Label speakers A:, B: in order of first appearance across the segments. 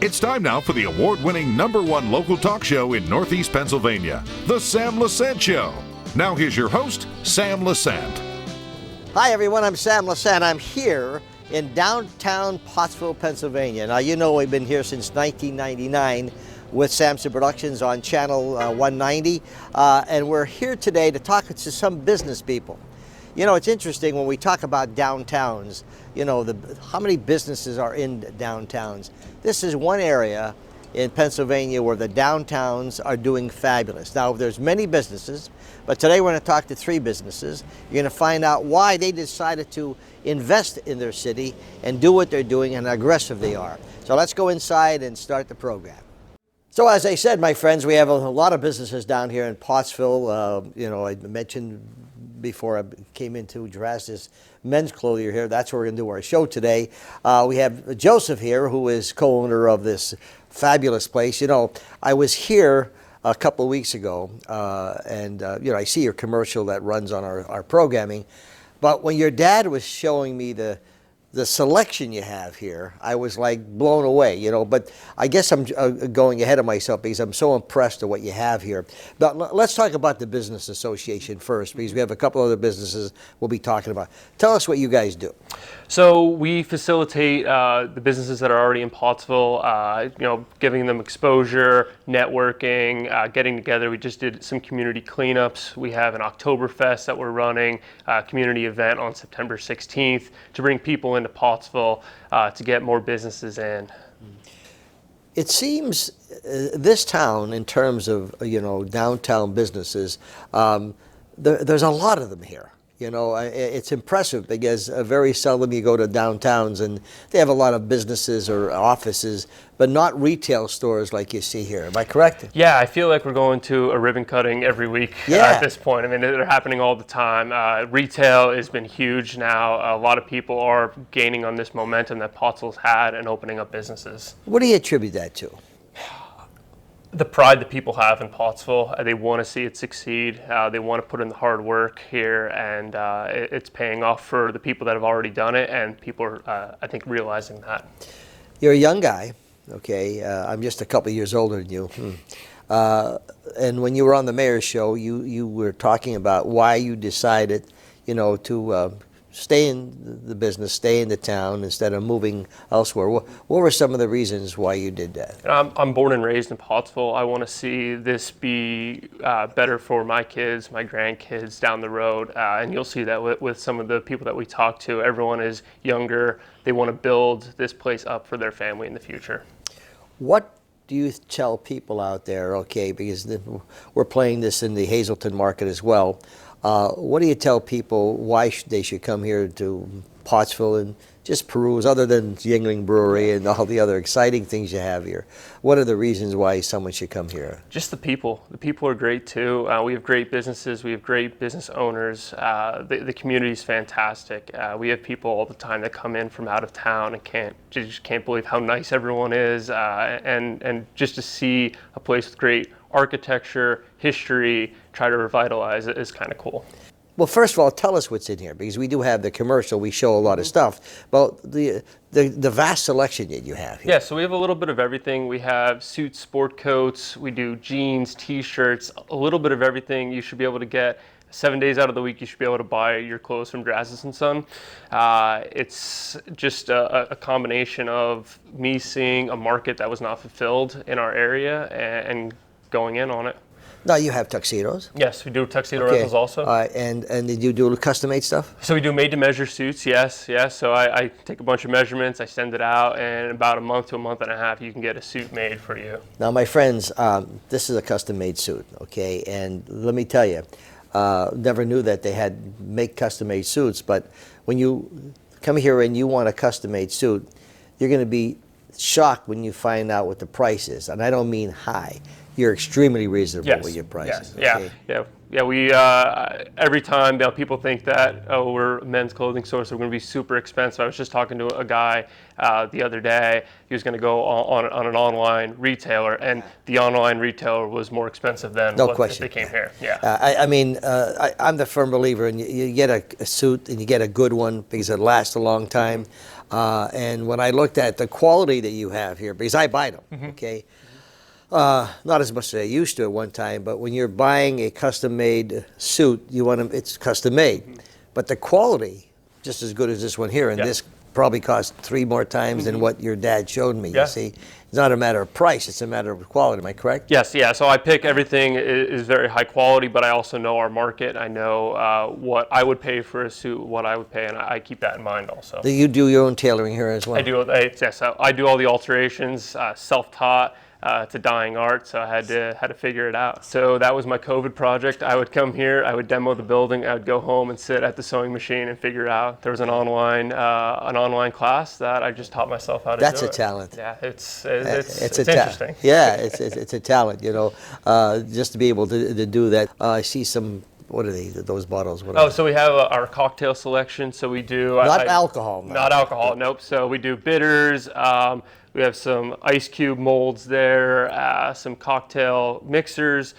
A: It's time now for the award-winning #1 local talk show in Northeast Pennsylvania, The Sam Lesante Show. Now here's your host, Sam Lesante.
B: Hi everyone, I'm Sam Lesante. I'm here in downtown Pottsville, Pennsylvania. Now you know we've been here since 1999 with Samson Productions on channel 190, and we're here today to talk to some business people. You know, it's interesting when we talk about downtowns, you know, how many businesses are in downtowns. This is one area in Pennsylvania where the downtowns are doing fabulous. Now, there's many businesses, but today we're going to talk to 3 businesses. You're going to find out why they decided to invest in their city and do what they're doing and how aggressive they are. So let's go inside and start the program. So as I said, my friends, we have a lot of businesses down here in Pottsville. You know, I mentioned before I came into Drasdis Men's Clothing here. That's where we're going to do our show today. We have Joseph here, who is co-owner of this fabulous place. You know, I was here a couple of weeks ago, and you know, I see your commercial that runs on our programming. But when your dad was showing me the selection you have here, I was like blown away, you know, but I guess I'm going ahead of myself because I'm so impressed with what you have here. But let's talk about the Business Association first, because we have a couple other businesses we'll be talking about. Tell us what you guys do.
C: So we facilitate the businesses that are already in Pottsville, you know, giving them exposure, networking, getting together. We just did some community cleanups. We have an Oktoberfest that we're running, a community event on September 16th to bring people into Pottsville to get more businesses in.
B: It seems this town, in terms of, you know, downtown businesses, there's a lot of them here. You know, it's impressive because very seldom you go to downtowns and they have a lot of businesses or offices, but not retail stores like you see here. Am I correct?
C: Yeah, I feel like we're going to a ribbon cutting every week at this point. I mean, they're happening all the time. Retail has been huge now. A lot of people are gaining on this momentum that Pottsville's had and opening up businesses.
B: What do you attribute that to?
C: The pride that people have in Pottsville. They want to see it succeed. They want to put in the hard work here, and it's paying off for the people that have already done it, and people are, I think, realizing that.
B: You're a young guy, okay? I'm just a couple of years older than you. And when you were on the mayor's show, you were talking about why you decided, you know, to stay in the business, stay in the town instead of moving elsewhere. What were some of the reasons why you did that?
C: I'm born and raised in Pottsville. I want to see this be better for my kids, my grandkids down the road. And you'll see that with some of the people that we talk to. Everyone is younger. They want to build this place up for their family in the future. What
B: do you tell people out there, okay, because we're playing this in the Hazleton market as well. What do you tell people why they should come here to Pottsville and just peruse, other than Yingling Brewery and all the other exciting things you have here? What are the reasons why someone should come here?
C: Just the people. The people are great too. We have great businesses. We have great business owners. The community is fantastic. We have people all the time that come in from out of town and just can't believe how nice everyone is. And just to see a place with great architecture, history, try to revitalize it is kind of cool.
B: Well, first of all, tell us what's in here, because we do have the commercial. We show a lot of stuff, but the vast selection that you have here.
C: Yeah, so we have a little bit of everything. We have suits, sport coats, we do jeans, t-shirts, a little bit of everything. You should be able to get 7 days out of the week. You should be able to buy your clothes from Drasdis Son. It's just a combination of me seeing a market that was not fulfilled in our area and going in on it.
B: Now you have tuxedos.
C: Yes, we do tuxedo rentals also.
B: And did you do custom-made stuff?
C: So we do made-to-measure suits, yes. So I take a bunch of measurements, I send it out, and in about a month to a month and a half, you can get a suit made for you.
B: Now, my friends, this is a custom-made suit, okay? And let me tell you, never knew that they had make custom-made suits, but when you come here and you want a custom-made suit, you're going to be shocked when you find out what the price is. And I don't mean high. you're extremely reasonable
C: Yes.
B: with your prices.
C: Yes.
B: Okay?
C: Yeah. We every time people think that we're a men's clothing store, so we're going to be super expensive. I was just talking to a guy the other day. He was going to go on an online retailer, and the online retailer was more expensive than
B: No
C: what
B: question.
C: they came here. Yeah.
B: I'm the firm believer in you get a suit and you get a good one because it lasts a long time. And when I looked at the quality that you have here, because I buy them, okay. Not as much as I used to at one time, but when you're buying a custom-made suit, it's custom-made. But the quality, just as good as this one here, and this probably cost 3 more times than what your dad showed me, you see. It's not a matter of price, it's a matter of quality, am I correct?
C: Yes, yeah, so I pick everything is very high quality, but I also know our market. I know what I would pay for a suit, what I would pay, and I keep that in mind also.
B: Do you do your own tailoring here as well?
C: I do, yes, I do all the alterations, self-taught. It's a dying art, so I had to figure it out. So that was my COVID project. I would come here, I would demo the building, I would go home and sit at the sewing machine and figure it out. There was an online class that I just taught myself how to do it.
B: That's a talent.
C: Yeah, it's interesting.
B: Yeah, it's a talent, you know, just to be able to do that. I see some. What are they? Those bottles?
C: So we have our cocktail selection. So we do
B: not alcohol. No.
C: Not alcohol. Nope. So we do bitters. We have some ice cube molds there. Some cocktail mixers.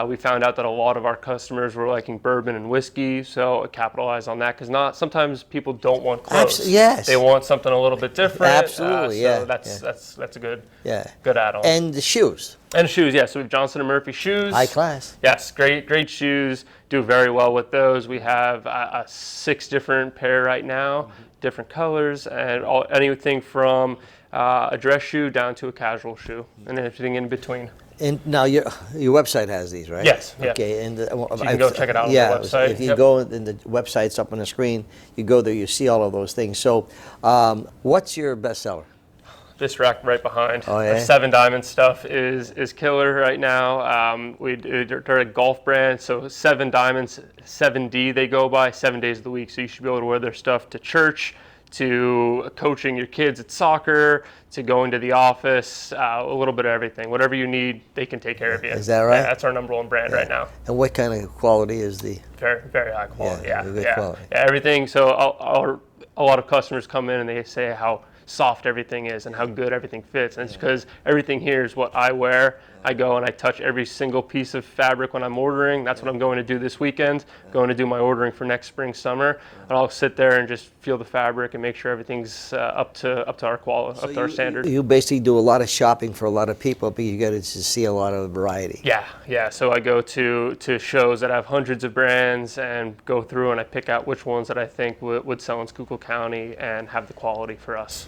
C: We found out that a lot of our customers were liking bourbon and whiskey, so capitalize on that because sometimes people don't want clothes.
B: Yes.
C: They want something a little bit different.
B: Absolutely.
C: So that's a good add-on.
B: And the shoes.
C: And shoes, yeah. So we have Johnson & Murphy shoes.
B: High class.
C: Yes, great shoes. Do very well with those. We have 6 different pair right now, different colors, and anything from a dress shoe down to a casual shoe, and everything in between.
B: And now your website has these, right?
C: Yes. Yeah.
B: Okay, and
C: so you can go check it out on the website.
B: If you go in the website's up on the screen, you go there, you see all of those things. So, what's your bestseller?
C: This rack right behind.
B: Oh, yeah?
C: The 7 Diamond stuff is killer right now. They're a golf brand, so 7 Diamonds, 7D they go by, 7 days of the week. So you should be able to wear their stuff to church, to coaching your kids at soccer, to going to the office, a little bit of everything. Whatever you need, they can take care of you.
B: Is that right?
C: Yeah, that's our #1 brand right now.
B: And what kind of quality is the?
C: Very, very high quality. Yeah,
B: good quality.
C: Yeah, everything. So a lot of customers come in and they say how soft everything is and how good everything fits, and it's because everything here is what I wear. I go and I touch every single piece of fabric when I'm ordering. That's what I'm going to do this weekend. Going to do my ordering for next spring, summer, and I'll sit there and just feel the fabric and make sure everything's up to our quality, up to our standard.
B: You basically do a lot of shopping for a lot of people, but you get to see a lot of variety.
C: Yeah. So I go to shows that have hundreds of brands and go through and I pick out which ones that I think would sell in Schuylkill County and have the quality for us.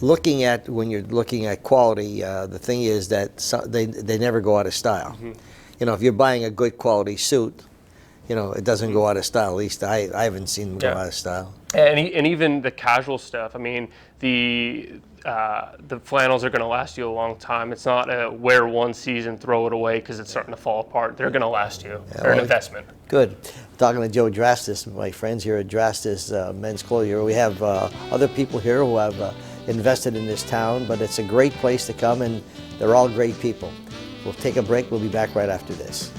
B: When you're looking at quality, the thing is that they never go out of style. You know, if you're buying a good quality suit, you know, it doesn't go out of style. At least I haven't seen them go out of style.
C: And even the casual stuff. I mean, the flannels are going to last you a long time. It's not a wear one season, throw it away because it's starting to fall apart. They're going to last you. They're an investment.
B: Good. Talking to Joe Drasdis, my friends here at Drasdis Men's Clothing. We have other people here who have invested in this town, but it's a great place to come, and they're all great people. We'll take a break. We'll be back right after this.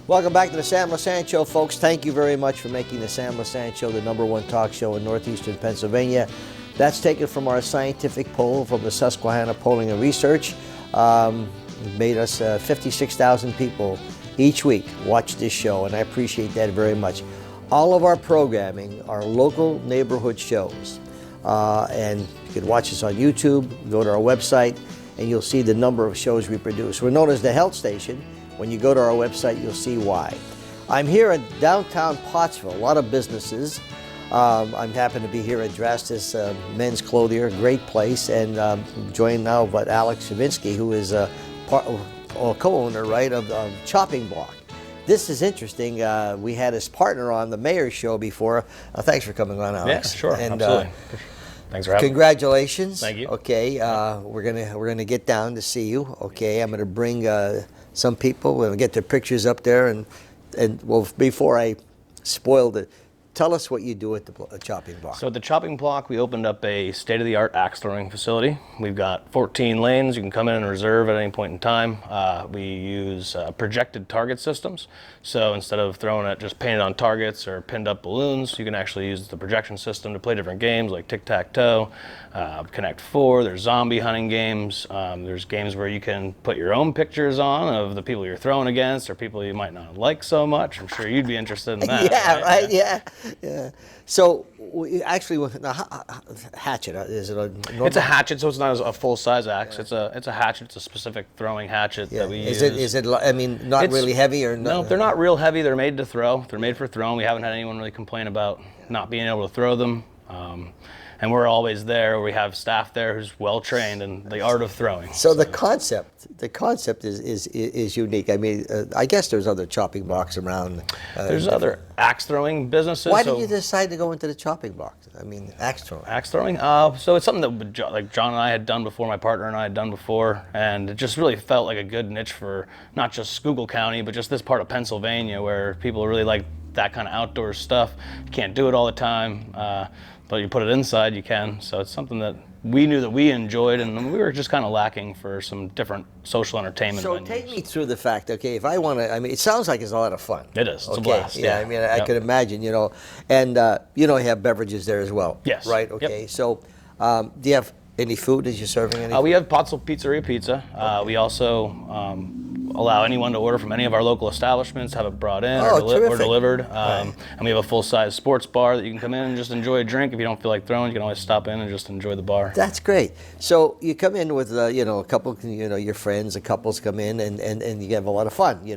B: Welcome back to the Sam Lesante Show, folks. Thank you very much for making the Sam Lesante Show the #1 talk show in northeastern Pennsylvania. That's taken from our scientific poll from the Susquehanna Polling and Research. It made us 56,000 people each week watch this show, and I appreciate that very much. All of our programming are local neighborhood shows, and you can watch us on YouTube, go to our website, and you'll see the number of shows we produce. We're known as the Health Station. When you go to our website, you'll see why. I'm here at downtown Pottsville, a lot of businesses. I'm happy to be here at Drasdis Men's Clothing, a great place, and I'm joined now by Alex Chivinski, who is a co-owner, right, of Chopping Block. This is interesting. We had his partner on the mayor's show before. Thanks for coming on, Alex.
D: Yeah, sure,
B: and,
D: absolutely. Thanks for having me.
B: Congratulations.
D: Thank you.
B: Okay, we're gonna get down to see you. Okay, I'm gonna bring some people. We'll get their pictures up there, and well, before I spoil the tell us what you do at the chopping block.
D: So at the chopping block, we opened up a state-of-the-art axe throwing facility. We've got 14 lanes. You can come in and reserve at any point in time. We use projected target systems. So instead of throwing it just painted on targets or pinned up balloons, you can actually use the projection system to play different games like tic-tac-toe, Connect Four. There's zombie hunting games. There's games where you can put your own pictures on of the people you're throwing against or people you might not like so much. I'm sure you'd be interested in that.
B: Yeah, right? Yeah. So actually, with the hatchet, is it a normal?
D: It's a hatchet, so it's not a full-size axe. Yeah. It's a hatchet. It's a specific throwing hatchet that we use.
B: Is it? I mean, not really heavy or
D: no? They're not real heavy. They're made to throw. They're made for throwing. We haven't had anyone really complain about not being able to throw them. And we're always there. We have staff there who's well trained in the art of throwing.
B: So the concept is unique. I mean, I guess there's other chopping blocks around.
D: There's other axe throwing businesses.
B: Why did you decide to go into the chopping block? I mean, axe throwing.
D: Axe throwing. So it's something that like John and I had done before. My partner and I had done before, and it just really felt like a good niche for not just Schuylkill County, but just this part of Pennsylvania where people really like that kind of outdoor stuff. You can't do it all the time. But you put it inside, you can. So it's something that we knew that we enjoyed, and we were just kind of lacking for some different social entertainment
B: venues. So take me through the fact, okay, if I want to, I mean, it sounds like it's a lot of fun.
D: It is. It's a blast.
B: Yeah, I mean, I could imagine, and you have beverages there as well.
D: Yes.
B: Right, okay. Yep. So do you have any food? Is you serving any food?
D: We have Pottsville Pizzeria Pizza. Okay. We also allow anyone to order from any of our local establishments, have it brought in or delivered. Right. And we have a full-size sports bar that you can come in and just enjoy a drink. If you don't feel like throwing, you can always stop in and just enjoy the bar.
B: That's great. So you come in with a couple, your friends, the couples come in and you have a lot of fun. You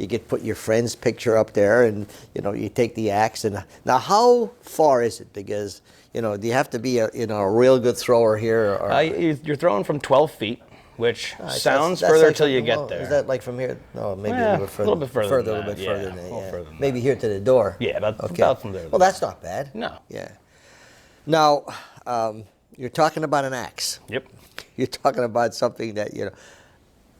B: could put your friend's picture up there and you take the axe. And now how far is it? Because do you have to be a real good thrower here? Or?
D: You're throwing from 12 feet. Which sounds further until you get there.
B: Is that like from here? No, maybe a little bit further.
D: A lither bit further than
B: that. Maybe here to the door.
D: Yeah, about from there.
B: Well, that's not bad.
D: No.
B: Yeah. Now, you're talking about an axe.
D: Yep.
B: You're talking about something that,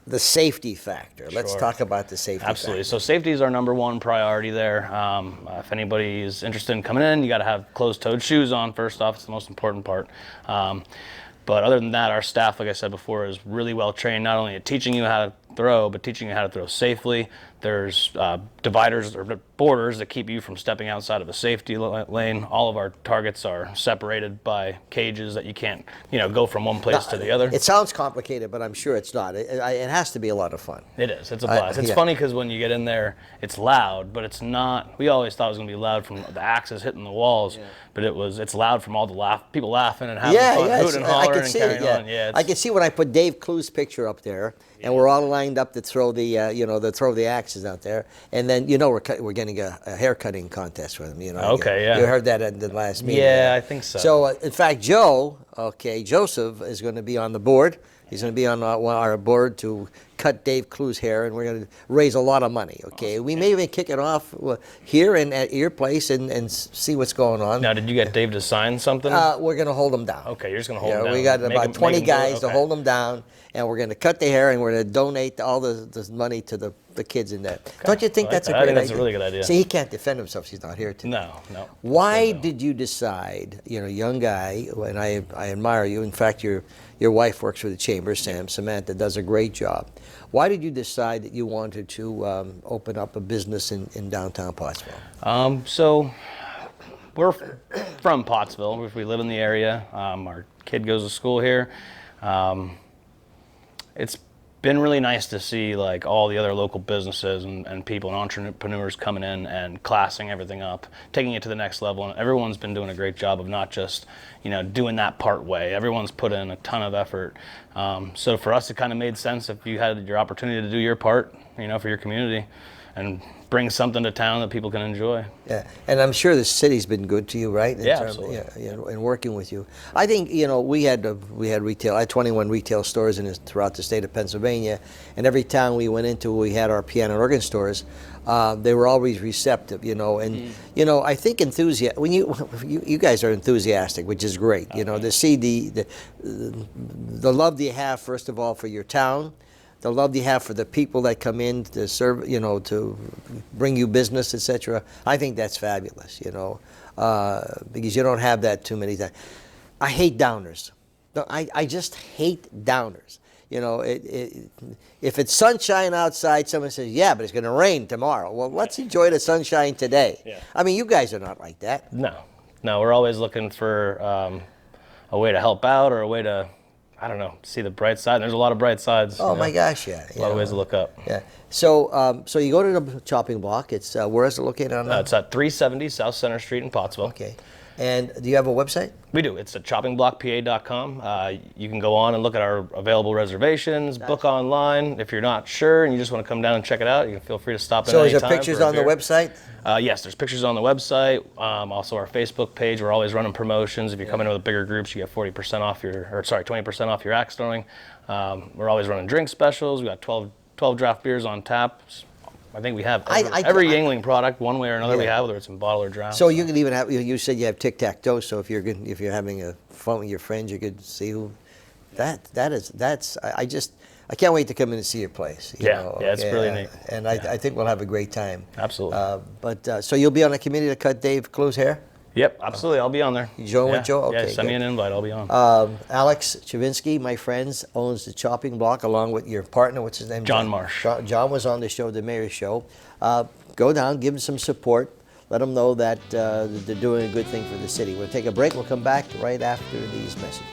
B: the safety factor. Let's talk about the safety factor.
D: Absolutely. So safety is our number one priority there. If anybody is interested in coming in, you got to have closed-toed shoes on first off. It's the most important part. But other than that, our staff, like I said before, is really well trained, not only at teaching you how to throw, but teaching you how to throw safely. There's dividers or borders that keep you from stepping outside of a safety lane. All of our targets are separated by cages that you can't, go from one place to the other.
B: It sounds complicated, but I'm sure it's not. It has to be a lot of fun.
D: It is. It's a blast. It's funny because when you get in there, it's loud, but it's not. We always thought it was going to be loud from the axes hitting the walls, but it's loud from all the people laughing and having fun, hooting and hollering and carrying on. Yeah, I
B: can see when I put Dave Clue's picture up there, and we're all lined up to throw the axes out there, and then we're getting a haircutting contest with him.
D: Okay,
B: you heard that at the last meeting.
D: Yeah, I think so.
B: So in fact, Joseph is going to be on the board. He's going to be on our board to cut Dave Clue's hair, and we're going to raise a lot of money. Okay, awesome. We may even kick it off here and at your place and see what's going on.
D: Now, did you get Dave to sign something?
B: We're going to hold him down.
D: Okay, you're just going to hold him down.
B: We got about 20 guys to hold him down, and we're going to cut the hair, and we're going to donate all the money to the kids in there. Okay. Don't you think that's a great idea?
D: I think that's a really good idea.
B: See, he can't defend himself. He's not here today.
D: No.
B: Why did you decide, young guy, and I admire you. In fact, your wife works for the chamber, Samantha, does a great job. Why did you decide that you wanted to open up a business in downtown Pottsville?
D: So we're from Pottsville. We live in the area. Our kid goes to school here. It's been really nice to see like all the other local businesses and people and entrepreneurs coming in and classing everything up, taking it to the next level. And everyone's been doing a great job of not just, doing that part way. Everyone's put in a ton of effort. So for us, it kind of made sense if you had your opportunity to do your part, for your community and bring something to town that people can enjoy.
B: Yeah, and I'm sure the city's been good to you, right?
D: Absolutely.
B: And working with you. I think, we had retail. I had 21 retail stores throughout the state of Pennsylvania, and every town we went into, we had our piano and organ stores. They were always receptive, and I think when you guys are enthusiastic, which is great, to see the love that you have, first of all, for your town, the love you have for the people that come in to serve, to bring you business, etc. I think that's fabulous, because you don't have that too many times. I hate downers. No, I just hate downers. If it's sunshine outside, someone says, yeah, but it's going to rain tomorrow. Well, let's enjoy the sunshine today.
D: Yeah.
B: I mean, you guys are not like that.
D: No, we're always looking for a way to help out or a way to, I don't know, see the bright side. And there's a lot of bright sides.
B: Oh my gosh, yeah.
D: A lot of ways to look up.
B: Yeah. So you go to the chopping block. It's where is it located on that?
D: It's at 370 South Center Street in Pottsville.
B: Okay. And do you have a website?
D: We do. It's at choppingblockpa.com. You can go on and look at our available reservations, book online. If you're not sure and you just want to come down and check it out, you can feel free to stop in.
B: So is there pictures on the website?
D: Yes, there's pictures on the website. Also our Facebook page. We're always running promotions. If you come in with bigger groups, you get 20% off your axe throwing. We're always running drink specials. We got 12 draft beers on tap. I think we have every Yuengling product, one way or another. We have, whether it's in bottle or draft.
B: So you can even have. You said you have tic-tac-toe. So if you're having a fun with your friends, you could see who. That's. I can't wait to come in and see your place.
D: It's really neat.
B: And I think we'll have a great time.
D: Absolutely.
B: So you'll be on a committee to cut Dave Clue's hair?
D: Yep, absolutely. I'll be on there.
B: You join with Joe? Okay,
D: send me an invite. I'll be on.
B: Alex Chivinski, my friends, owns the chopping block along with your partner. What's his name?
D: John Marsh.
B: John was on the show, the Mayor's Show. Go down, give him some support. Let them know that they're doing a good thing for the city. We'll take a break. We'll come back right after these messages.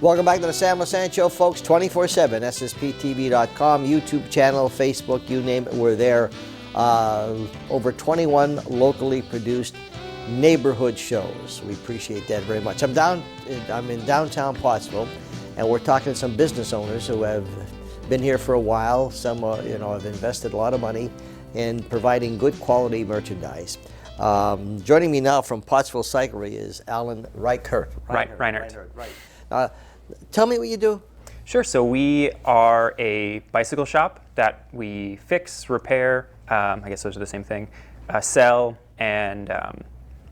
B: Welcome back to the Sam Lesante Show, folks. 24/7, SSPTV.com, YouTube channel, Facebook, you name it, we're there. Over 21 locally produced neighborhood shows. We appreciate that very much. I'm in downtown Pottsville, and we're talking to some business owners who have been here for a while. Some, have invested a lot of money in providing good quality merchandise. Joining me now from Pottsville Cyclery is Alan Reinert.
C: Reinert.
B: Right. Tell me what you do.
E: Sure. So we are a bicycle shop that we fix, repair, I guess those are the same thing, sell, and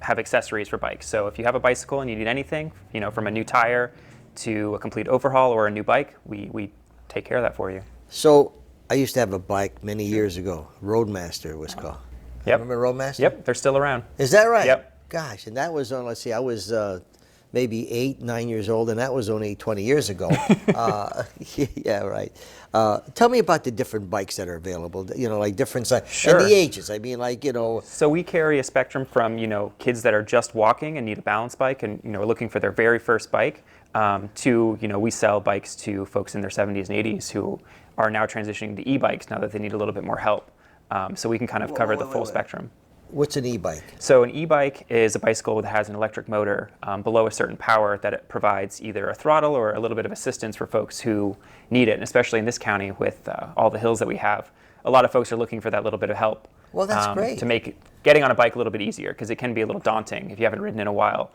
E: have accessories for bikes. So if you have a bicycle and you need anything, from a new tire to a complete overhaul or a new bike, we take care of that for you.
B: So I used to have a bike many years ago. Roadmaster was called.
E: Yep.
B: Remember Roadmaster?
E: Yep. They're still around.
B: Is that right?
E: Yep.
B: Gosh, and that was on, let's see, I was maybe 8, 9 years old, and that was only 20 years ago. Yeah, right. Tell me about the different bikes that are available, like different sizes.
E: Sure.
B: And the ages. I mean,
E: So we carry a spectrum from, kids that are just walking and need a balance bike and, are looking for their very first bike, to, we sell bikes to folks in their 70s and 80s who are now transitioning to e-bikes now that they need a little bit more help. So we can kind of cover the full spectrum.
B: What's an e-bike?
E: So an e-bike is a bicycle that has an electric motor below a certain power that it provides either a throttle or a little bit of assistance for folks who need it, and especially in this county with all the hills that we have. A lot of folks are looking for that little bit of help.
B: Well, that's great.
E: To make getting on a bike a little bit easier, because it can be a little daunting if you haven't ridden in a while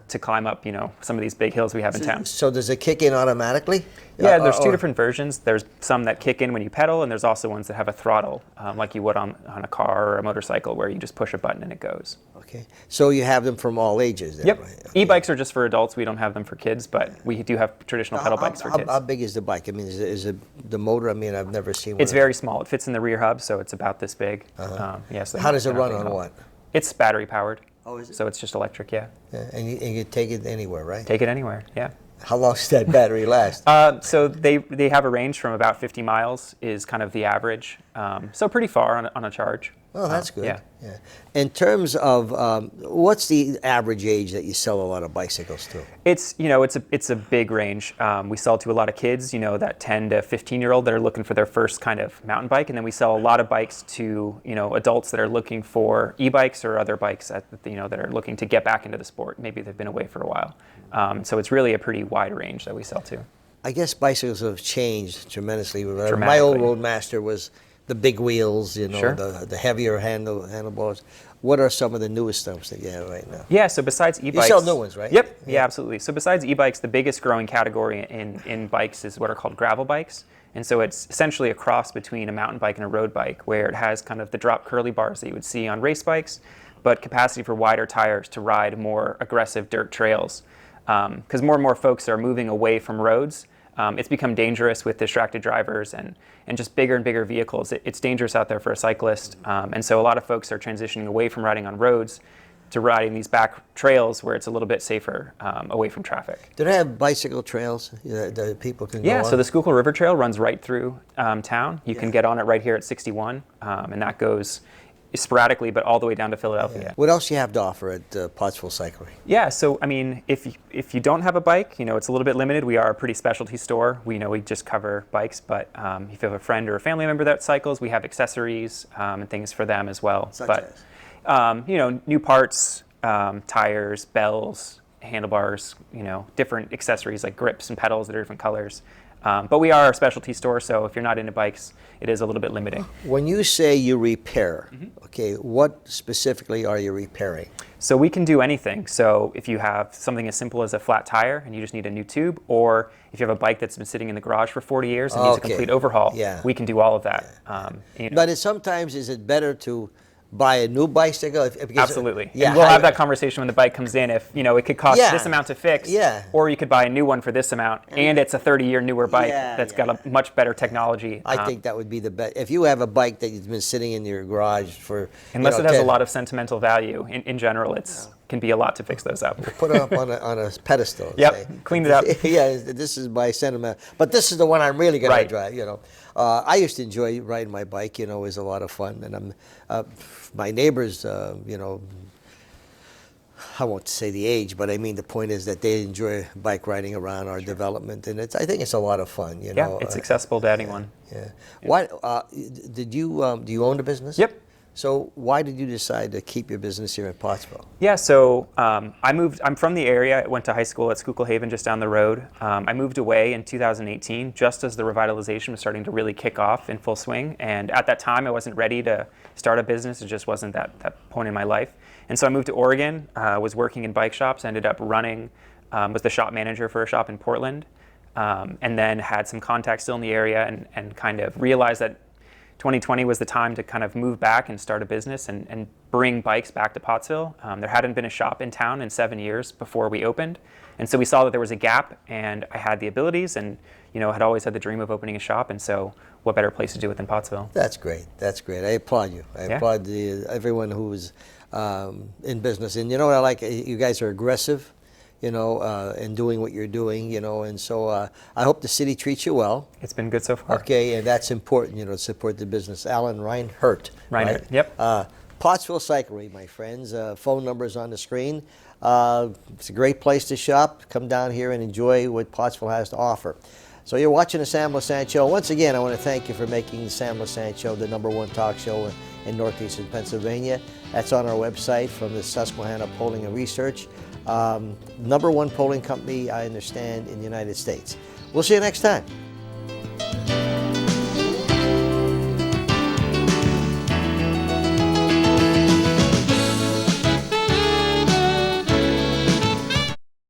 E: to climb up, some of these big hills we have in town.
B: So does it kick in automatically?
E: Yeah, there's two different versions. There's some that kick in when you pedal, and there's also ones that have a throttle, like you would on a car or a motorcycle, where you just push a button and it goes.
B: Okay. So you have them from all ages then,
E: Yep.
B: right? Okay.
E: E-bikes are just for adults. We don't have them for kids, but we do have traditional pedal bikes for kids.
B: How big is the bike? I mean, is it the motor? I mean, I've never seen one.
E: It's very small. It fits in the rear hub, so it's about this big. So
B: How does it run on what?
E: It's battery powered.
B: Oh, is it?
E: So it's just electric, yeah.
B: And you take it anywhere, right?
E: Take it anywhere, yeah.
B: How long does that battery last?
E: So they have a range from about 50 miles is kind of the average. So pretty far on a charge.
B: Oh, that's good.
E: Yeah.
B: In terms of what's the average age that you sell a lot of bicycles to?
E: It's a big range. We sell to a lot of kids, that 10 to 15-year-old that are looking for their first kind of mountain bike, and then we sell a lot of bikes to adults that are looking for e-bikes or other bikes that are looking to get back into the sport. Maybe they've been away for a while. So it's really a pretty wide range that we sell to.
B: I guess bicycles have changed tremendously. My old Roadmaster was the big wheels,
E: Sure.
B: the heavier handlebars. What are some of the newest stuff that you have right now?
E: Yeah, so besides e-bikes...
B: You sell new ones, right?
E: Yep, yeah, absolutely. So besides e-bikes, the biggest growing category in bikes is what are called gravel bikes. And so it's essentially a cross between a mountain bike and a road bike, where it has kind of the drop curly bars that you would see on race bikes, but capacity for wider tires to ride more aggressive dirt trails. because more and more folks are moving away from roads. It's become dangerous with distracted drivers and just bigger and bigger vehicles. It's dangerous out there for a cyclist. And so a lot of folks are transitioning away from riding on roads to riding these back trails where it's a little bit safer away from traffic.
B: Do they have bicycle trails that people can go on?
E: Yeah, so the Schuylkill River Trail runs right through town. You can get on it right here at 61, and that goes sporadically, but all the way down to Philadelphia.
B: Yeah. What else do you have to offer at Pottsville Cyclery?
E: Yeah, so I mean, if you don't have a bike, it's a little bit limited. We are a pretty specialty store. We just cover bikes, but if you have a friend or a family member that cycles, we have accessories and things for them as well.
B: Such as?
E: New parts, tires, bells, handlebars, different accessories like grips and pedals that are different colors. But we are a specialty store, so if you're not into bikes, it is a little bit limiting.
B: When you say you repair, okay, what specifically are you repairing?
E: So we can do anything. So if you have something as simple as a flat tire and you just need a new tube, or if you have a bike that's been sitting in the garage for 40 years and needs a complete overhaul, we can do all of that.
B: But sometimes is it better to buy a new bicycle?
E: Absolutely. Yeah, and we'll have that conversation when the bike comes in. If it could cost this amount to fix, or you could buy a new one for this amount, and it's a 30-year newer bike that's got a much better technology.
B: I think that would be the best. If you have a bike that has been sitting in your garage for
E: unless it has a lot of sentimental value, in general, it's can be a lot to fix those up.
B: Put it up on a pedestal.
E: Yep, clean it up.
B: Yeah, this is my sentiment, but this is the one I'm really going to drive. I used to enjoy riding my bike. It was a lot of fun, and my neighbors, I won't say the age, but I mean the point is that they enjoy bike riding around our development, and I think it's a lot of fun.
E: Yeah, it's accessible to anyone.
B: Yeah. Why do you own the business?
E: Yep.
B: So why did you decide to keep your business here in Pottsville?
E: Yeah, so I'm from the area. I went to high school at Schuylkill Haven just down the road. I moved away in 2018 just as the revitalization was starting to really kick off in full swing. And at that time, I wasn't ready to start a business. It just wasn't that point in my life. And so I moved to Oregon, was working in bike shops, ended up running, was the shop manager for a shop in Portland, and then had some contacts still in the area and kind of realized that 2020 was the time to kind of move back and start a business and bring bikes back to Pottsville. There hadn't been a shop in town in 7 years before we opened. And so we saw that there was a gap, and I had the abilities and had always had the dream of opening a shop. And so what better place to do it than Pottsville?
B: That's great. That's great. I applaud you. I applaud everyone who's in business. And what I like? You guys are aggressive, and doing what you're doing, and so I hope the city treats you well.
E: It's been good so far.
B: Okay, and that's important, to support the business. Alan Reinert.
E: Reinert, yep.
B: Pottsville Cyclery, my friends. Phone numbers on the screen. It's a great place to shop. Come down here and enjoy what Pottsville has to offer. So you're watching the Sam Lesante Show. Once again, I want to thank you for making the Sam Lesante Show the #1 talk show in northeastern Pennsylvania. That's on our website from the Susquehanna Polling and Research. #1 polling company, I understand, in the United States. We'll see you next time.